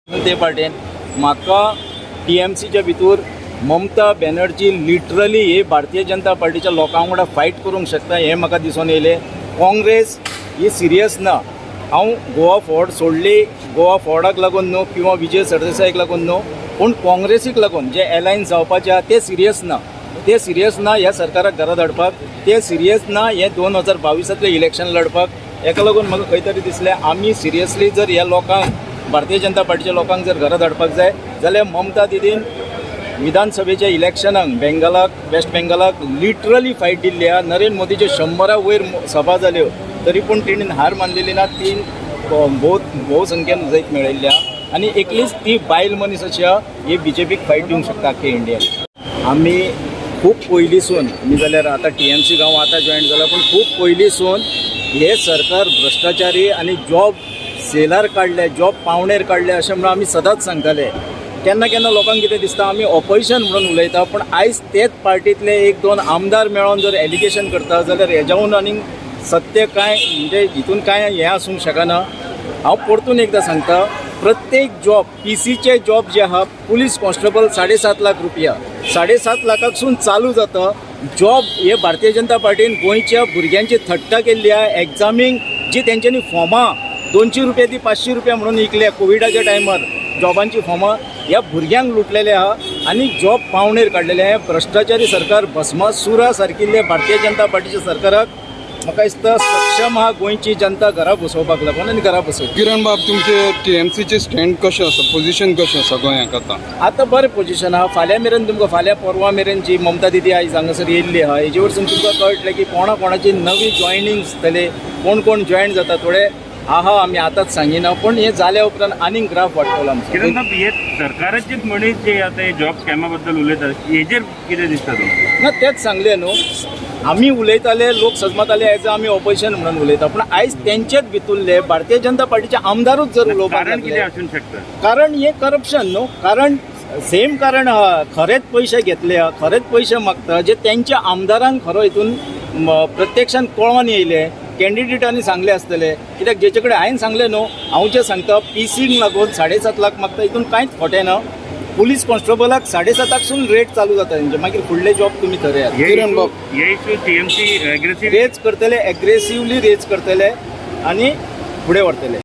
ते पार्टेन म्हाका TMCच्या भितर ममता बॅनर्जी लिटरली हे भारतीय जनता पार्टीच्या लोकां वांगडा फायट करूंक शकता हें म्हाका दिसून येयलें. काँग्रेस ही सिरियस ना. हांव गोवा फोर्ट सोडली, गोवा फोर्टाक लागून न्हू किंवा विजय सरदेसाईक लागून न्हू, पूण काँग्रेसीक लागून जे अलायन्स जावपाचें आहा ते सिरियस ना. ते सिरियस ना ह्या सरकाराक घरा धाडपाक, ते सिरियस ना हे 2022 इलेक्शन लडपाक. हेका लागून म्हाका खंय तरी दिसलें आमी सिरियसली जर ह्या लोकांक भारतीय जनता पार्टीच्या लोकांक जर घरा धाडपाक जाय जाल्यार ममता दिदीन विधानसभेच्या इलेक्शनाक बेंगालाक वेस्ट बेंगालाक लिटरली फायट दिल्ली आहा. नरेंद्र मोदीचे 100 वयर सभा जाल्यो तरी पूण तिणेन हार मानलेली ना. तीन भोवसंख्येन जैत मेळयल्ली आहा आनी एकलीच ती बायल मनीस अशी आहा ही BJPक फायट दिवंक शकता आख्खे इंडियाक. आमी खूब पयलींसून आमी जाल्यार आतां TMC गांव आतां जॉयन जाला पूण खूब पयलींसून हे सरकार भ्रश्टाचारी आनी जॉब सेलार काडले, जॉब पावणेर काडले अशें म्हणून आमी सदांच सांगताले. केन्ना केन्ना लोकांक कितें दिसता आमी ऑपोजिशन म्हणून उलयता, पूण आयज तेच पार्टींतले 1-2 आमदार मेळोन जर एलिगेशन करता जाल्यार हेज्याहून आनीक सत्य काय म्हणजे हितून काय हें आसूंक शकना. हांव परतून एकदां सांगता, प्रत्येक जॉब PCचे जॉब जे आहा पुलीस कॉन्स्टेबल 7.5 लाख रुपया 7.5 लाखाकसून चालू जाता. जॉब हे भारतीय जनता पार्टीन गोंयच्या भुरग्यांची थट्टा केल्ली आहा. एग्जामीक जी तेंच्यांनी फॉर्मां 200 रुपया ती 500 रुपया म्हणून विकल्या कोविडाच्या टायमार जॉबांची फॉर्मां ह्या भुरग्यांक लुटलेले आहा आनी जॉब पावणेर काडलेले आहा. भ्रश्टाचारी सरकार भस्मासुरा सारकिल्ले भारतीय जनता पार्टीच्या सरकाराक म्हाका दिसता सक्षम आहा गोंयची जनता घरा बसोवपाक लागून आनी घरा बसोवपाक. किरण बाब, तुमचे TMCचे स्टँड कशें आसा, पोझिशन कशें आसा गोंयाक आतां बरें पोझिशन आहा. फाल्यां मेरेन तुमकां फाल्यां परवां मेरेन जी ममता दिदी आयज हांगासर येयल्ली आहा हेजे वरसून तुमकां कळटलें की कोणा कोणाची नवी जॉयनिंग्स जातले, कोण कोण जॉयन जाता. थोडे आहा आमी आतांच सांगिना, पूण हे जाल्या उपरांत आनीक ग्राफ वाडटलो आमचो. किरण बाब, हे सरकाराचेच मनीस जे आता हे जॉब स्कॅमा बद्दल उलयतात हेजेर कितें दिसता तुमकां? ना तेच सांगलें न्हू, आमी उलयताले लोक सजमताले एज आमी ऑपोजिशन म्हणून उलयता, पूण आयज तेंचेच भितरले भारतीय जनता पार्टीचे आमदारूच जर उलोवपाक कारण कितें लागले, आसूंक शकता? कारण हे करप्शन न्हू. कारण सेम कारण आहा, खरेच पयशे घेतले आहा, खरेच पयशे मागता जे तेंच्या आमदारांक खरो हितून प्रत्यक्षान कळोन येयले. कॅन्डिडेटांनी सांगले आसतले, कित्याक जेचे कडेन हांवें सांगलें न्हू, हांव जें सांगता PCक लागून 7.5 लाख मागता हितून कांयच खोटें ना. पुलीस कॉन्स्टेबलाक 7.5सून रेट चालू जाता तेंचे, मागीर फुडले जॉब तुमी थरयात. किरण बाब, हे इश्यू TMC एग्रेसिव्ह रेज करतले, एग्रेसिवली रेज करतले आनी फुडें व्हरतले.